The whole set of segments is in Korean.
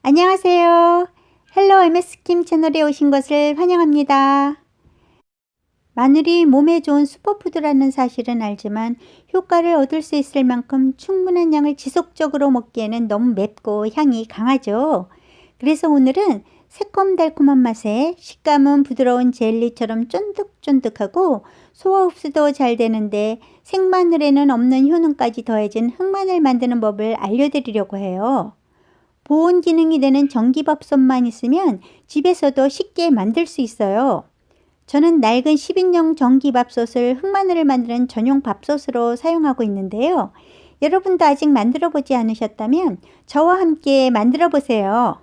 안녕하세요. 헬로 MS킴 채널에 오신 것을 환영합니다. 마늘이 몸에 좋은 슈퍼푸드라는 사실은 알지만 효과를 얻을 수 있을 만큼 충분한 양을 지속적으로 먹기에는 너무 맵고 향이 강하죠. 그래서 오늘은 새콤달콤한 맛에 식감은 부드러운 젤리처럼 쫀득쫀득하고 소화 흡수도 잘 되는데 생마늘에는 없는 효능까지 더해진 흑마늘 만드는 법을 알려드리려고 해요. 보온 기능이 되는 전기밥솥만 있으면 집에서도 쉽게 만들 수 있어요. 저는 낡은 10인용 전기밥솥을 흑마늘을 만드는 전용 밥솥으로 사용하고 있는데요. 여러분도 아직 만들어 보지 않으셨다면 저와 함께 만들어 보세요.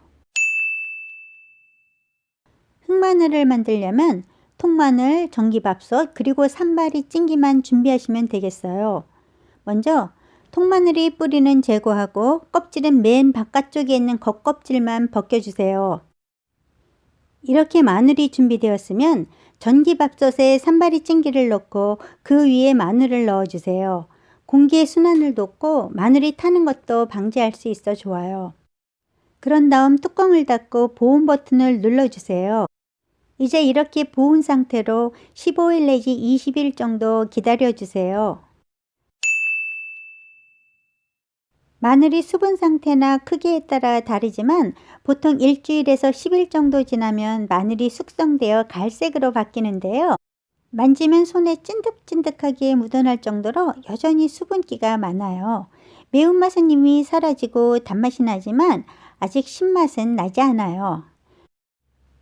흑마늘을 만들려면 통마늘, 전기밥솥, 그리고 산발이 찜기만 준비하시면 되겠어요. 먼저 통마늘이 뿌리는 제거하고 껍질은 맨 바깥쪽에 있는 겉껍질만 벗겨주세요. 이렇게 마늘이 준비되었으면 전기밥솥에 산발이 찜기를 넣고 그 위에 마늘을 넣어주세요. 공기의 순환을 돕고 마늘이 타는 것도 방지할 수 있어 좋아요. 그런 다음 뚜껑을 닫고 보온 버튼을 눌러주세요. 이제 이렇게 부은 상태로 15일 내지 20일 정도 기다려주세요. 마늘이 수분 상태나 크기에 따라 다르지만 보통 일주일에서 10일 정도 지나면 마늘이 숙성되어 갈색으로 바뀌는데요. 만지면 손에 찐득찐득하게 묻어날 정도로 여전히 수분기가 많아요. 매운맛은 이미 사라지고 단맛이 나지만 아직 신맛은 나지 않아요.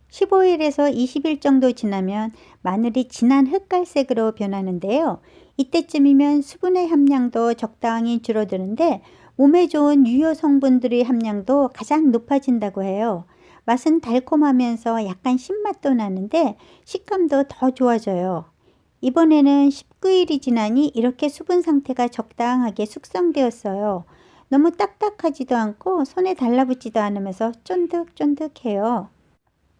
15일에서 20일 정도 지나면 마늘이 진한 흑갈색으로 변하는데요. 이때쯤이면 수분의 함량도 적당히 줄어드는데 몸에 좋은 유효 성분들의 함량도 가장 높아진다고 해요. 맛은 달콤하면서 약간 신맛도 나는데 식감도 더 좋아져요. 이번에는 19일이 지나니 이렇게 수분 상태가 적당하게 숙성되었어요. 너무 딱딱하지도 않고 손에 달라붙지도 않으면서 쫀득쫀득해요.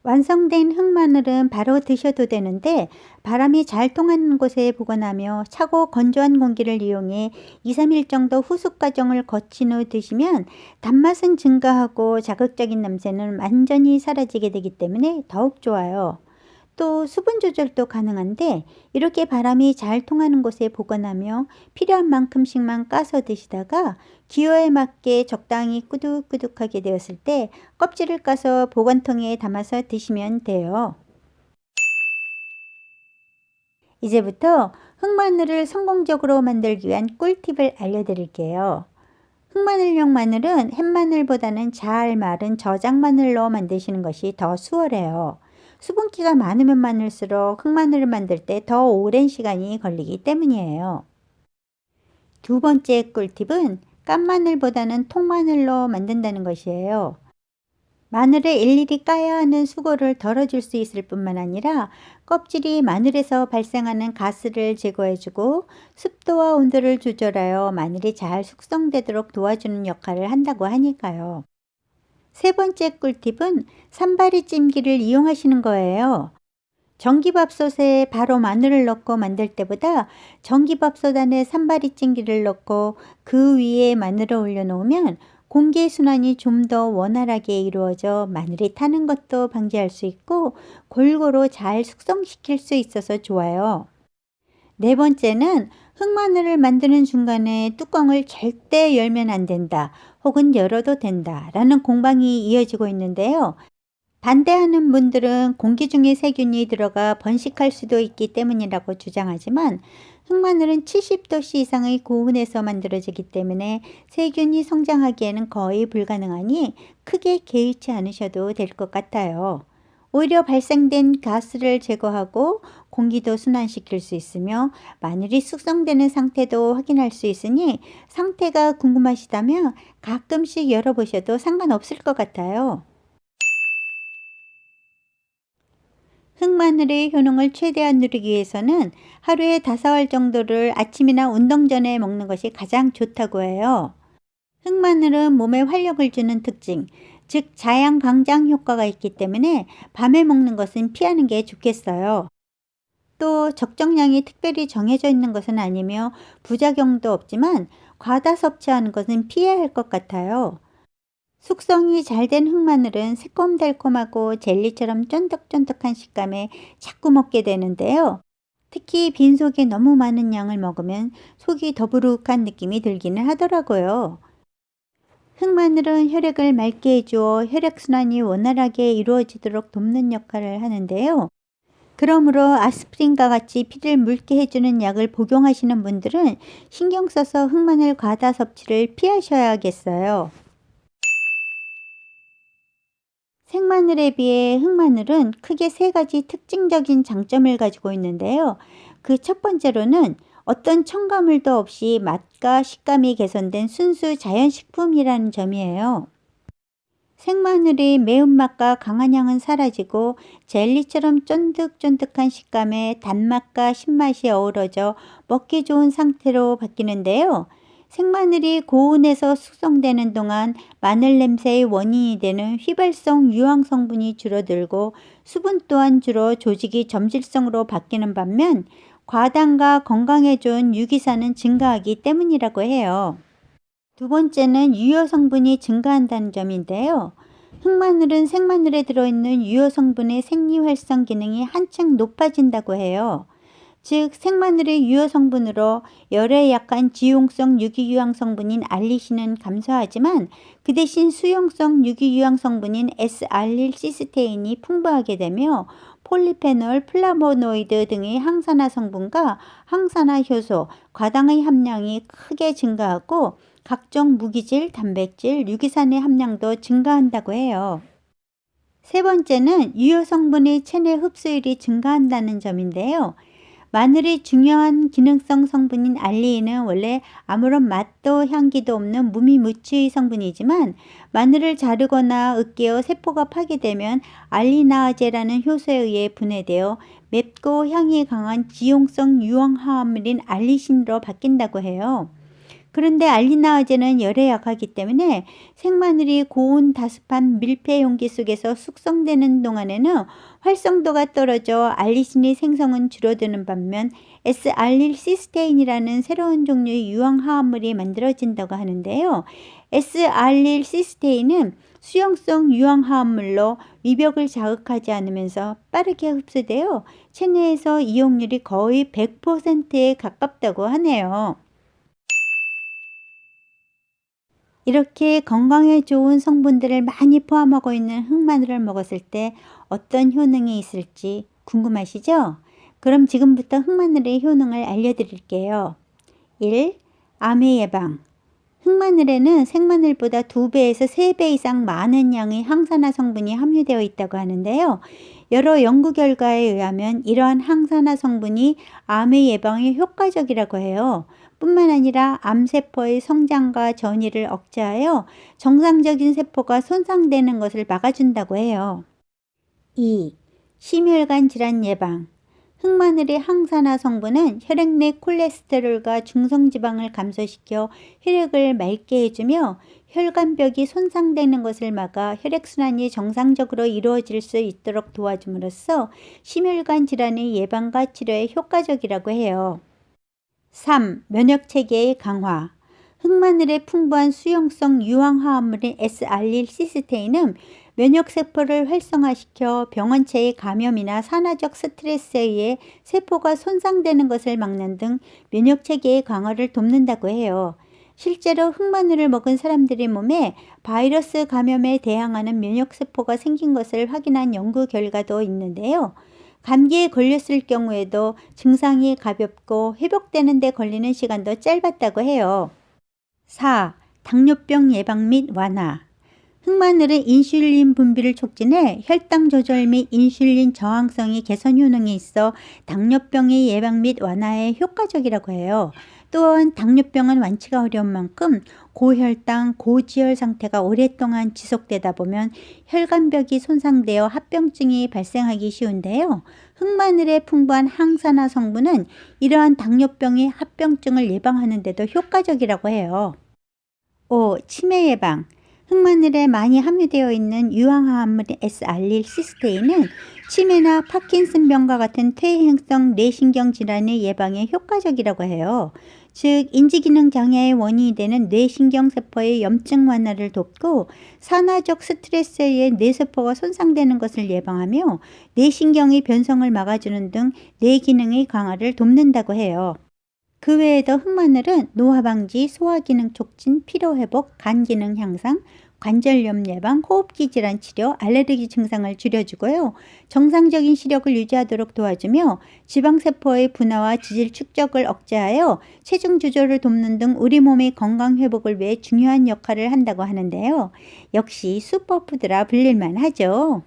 완성된 흑마늘은 바로 드셔도 되는데 바람이 잘 통하는 곳에 보관하며 차고 건조한 공기를 이용해 2, 3일 정도 후숙 과정을 거친 후 드시면 단맛은 증가하고 자극적인 냄새는 완전히 사라지게 되기 때문에 더욱 좋아요. 또 수분 조절도 가능한데 이렇게 바람이 잘 통하는 곳에 보관하며 필요한 만큼씩만 까서 드시다가 기호에 맞게 적당히 꾸덕꾸덕하게 되었을 때 껍질을 까서 보관통에 담아서 드시면 돼요. 이제부터 흑마늘을 성공적으로 만들기 위한 꿀팁을 알려드릴게요. 흑마늘용 마늘은 햇마늘보다는 잘 마른 저장마늘로 만드시는 것이 더 수월해요. 수분기가 많으면 많을수록 흑마늘을 만들 때 더 오랜 시간이 걸리기 때문이에요. 두 번째 꿀팁은 깐마늘보다는 통마늘로 만든다는 것이에요. 마늘을 일일이 까야 하는 수고를 덜어줄 수 있을 뿐만 아니라 껍질이 마늘에서 발생하는 가스를 제거해주고 습도와 온도를 조절하여 마늘이 잘 숙성되도록 도와주는 역할을 한다고 하니까요. 세 번째 꿀팁은 산발이 찜기를 이용하시는 거예요. 전기밥솥에 바로 마늘을 넣고 만들 때보다 전기밥솥 안에 산발이 찜기를 넣고 그 위에 마늘을 올려놓으면 공기 순환이 좀 더 원활하게 이루어져 마늘이 타는 것도 방지할 수 있고 골고루 잘 숙성시킬 수 있어서 좋아요. 네 번째는 흑마늘을 만드는 중간에 뚜껑을 절대 열면 안 된다 혹은 열어도 된다 라는 공방이 이어지고 있는데요. 반대하는 분들은 공기 중에 세균이 들어가 번식할 수도 있기 때문이라고 주장하지만 흑마늘은 70도씨 이상의 고온에서 만들어지기 때문에 세균이 성장하기에는 거의 불가능하니 크게 개의치 않으셔도 될 것 같아요. 오히려 발생된 가스를 제거하고 공기도 순환시킬 수 있으며 마늘이 숙성되는 상태도 확인할 수 있으니 상태가 궁금하시다면 가끔씩 열어보셔도 상관없을 것 같아요. 흑마늘의 효능을 최대한 누리기 위해서는 하루에 5알 정도를 아침이나 운동 전에 먹는 것이 가장 좋다고 해요. 흑마늘은 몸에 활력을 주는 특징, 즉 자양 강장 효과가 있기 때문에 밤에 먹는 것은 피하는 게 좋겠어요. 또 적정량이 특별히 정해져 있는 것은 아니며 부작용도 없지만 과다 섭취하는 것은 피해야 할 것 같아요. 숙성이 잘 된 흑마늘은 새콤달콤하고 젤리처럼 쫀득쫀득한 식감에 자꾸 먹게 되는데요. 특히 빈속에 너무 많은 양을 먹으면 속이 더부룩한 느낌이 들기는 하더라고요. 흑마늘은 혈액을 맑게 해주어 혈액순환이 원활하게 이루어지도록 돕는 역할을 하는데요. 그러므로 아스피린과 같이 피를 묽게 해주는 약을 복용하시는 분들은 신경 써서 흑마늘 과다 섭취를 피하셔야겠어요. 생마늘에 비해 흑마늘은 크게 세 가지 특징적인 장점을 가지고 있는데요. 그 첫 번째로는 어떤 첨가물도 없이 맛과 식감이 개선된 순수 자연식품이라는 점이에요. 생마늘의 매운맛과 강한 향은 사라지고 젤리처럼 쫀득쫀득한 식감에 단맛과 신맛이 어우러져 먹기 좋은 상태로 바뀌는데요. 생마늘이 고온에서 숙성되는 동안 마늘 냄새의 원인이 되는 휘발성 유황 성분이 줄어들고 수분 또한 줄어 조직이 점질성으로 바뀌는 반면 과당과 건강에 좋은 유기산은 증가하기 때문이라고 해요. 두 번째는 유효 성분이 증가한다는 점인데요. 흑마늘은 생마늘에 들어있는 유효 성분의 생리 활성 기능이 한층 높아진다고 해요. 즉 생마늘의 유효 성분으로 열에 약한 지용성 유기유황 성분인 알리신은 감소하지만 그 대신 수용성 유기유황 성분인 S알릴시스테인이 풍부하게 되며 폴리페놀, 플라보노이드 등의 항산화 성분과 항산화 효소, 과당의 함량이 크게 증가하고 각종 무기질, 단백질, 유기산의 함량도 증가한다고 해요. 세 번째는 유효 성분의 체내 흡수율이 증가한다는 점인데요. 마늘의 중요한 기능성 성분인 알리인은 원래 아무런 맛도 향기도 없는 무미무치의 성분이지만 마늘을 자르거나 으깨어 세포가 파괴되면 알리나아제라는 효소에 의해 분해되어 맵고 향이 강한 지용성 유황화합물인 알리신으로 바뀐다고 해요. 그런데 알리나아제는 열에 약하기 때문에 생마늘이 고온 다습한 밀폐 용기 속에서 숙성되는 동안에는 활성도가 떨어져 알리신의 생성은 줄어드는 반면 S알릴시스테인이라는 새로운 종류의 유황화합물이 만들어진다고 하는데요. S알릴시스테인은 수용성 유황화합물로 위벽을 자극하지 않으면서 빠르게 흡수되어 체내에서 이용률이 거의 100%에 가깝다고 하네요. 이렇게 건강에 좋은 성분들을 많이 포함하고 있는 흑마늘을 먹었을 때 어떤 효능이 있을지 궁금하시죠? 그럼 지금부터 흑마늘의 효능을 알려드릴게요. 1. 암의 예방. 흑마늘에는 생마늘보다 2배에서 3배 이상 많은 양의 항산화 성분이 함유되어 있다고 하는데요. 여러 연구 결과에 의하면 이러한 항산화 성분이 암의 예방에 효과적이라고 해요. 뿐만 아니라 암세포의 성장과 전이를 억제하여 정상적인 세포가 손상되는 것을 막아준다고 해요. 2. 심혈관 질환 예방. 흑마늘의 항산화 성분은 혈액 내 콜레스테롤과 중성지방을 감소시켜 혈액을 맑게 해주며 혈관벽이 손상되는 것을 막아 혈액순환이 정상적으로 이루어질 수 있도록 도와줌으로써 심혈관 질환의 예방과 치료에 효과적이라고 해요. 3. 면역체계의 강화. 흑마늘의 풍부한 수용성 유황화합물인 S알릴시스테인은 면역세포를 활성화시켜 병원체의 감염이나 산화적 스트레스에 의해 세포가 손상되는 것을 막는 등 면역체계의 강화를 돕는다고 해요. 실제로 흑마늘을 먹은 사람들의 몸에 바이러스 감염에 대항하는 면역세포가 생긴 것을 확인한 연구 결과도 있는데요. 감기에 걸렸을 경우에도 증상이 가볍고 회복되는 데 걸리는 시간도 짧았다고 해요. 4. 당뇨병 예방 및 완화. 흑마늘은 인슐린 분비를 촉진해 혈당 조절 및 인슐린 저항성의 개선 효능이 있어 당뇨병의 예방 및 완화에 효과적이라고 해요. 또한 당뇨병은 완치가 어려운 만큼 고혈당, 고지혈 상태가 오랫동안 지속되다 보면 혈관벽이 손상되어 합병증이 발생하기 쉬운데요. 흑마늘의 풍부한 항산화 성분은 이러한 당뇨병의 합병증을 예방하는 데도 효과적이라고 해요. 5. 치매 예방. 흑마늘에 많이 함유되어 있는 유황화합물 S알릴시스테인은 치매나 파킨슨병과 같은 퇴행성 뇌신경 질환의 예방에 효과적이라고 해요. 즉 인지기능 장애의 원인이 되는 뇌신경세포의 염증 완화를 돕고 산화적 스트레스에 의해 뇌세포가 손상되는 것을 예방하며 뇌신경의 변성을 막아주는 등 뇌기능의 강화를 돕는다고 해요. 그 외에도 흑마늘은 노화 방지, 소화 기능 촉진, 피로 회복, 간 기능 향상, 관절염 예방, 호흡기 질환 치료, 알레르기 증상을 줄여주고요. 정상적인 시력을 유지하도록 도와주며 지방세포의 분화와 지질 축적을 억제하여 체중 조절을 돕는 등 우리 몸의 건강 회복을 위해 중요한 역할을 한다고 하는데요. 역시 슈퍼푸드라 불릴만 하죠.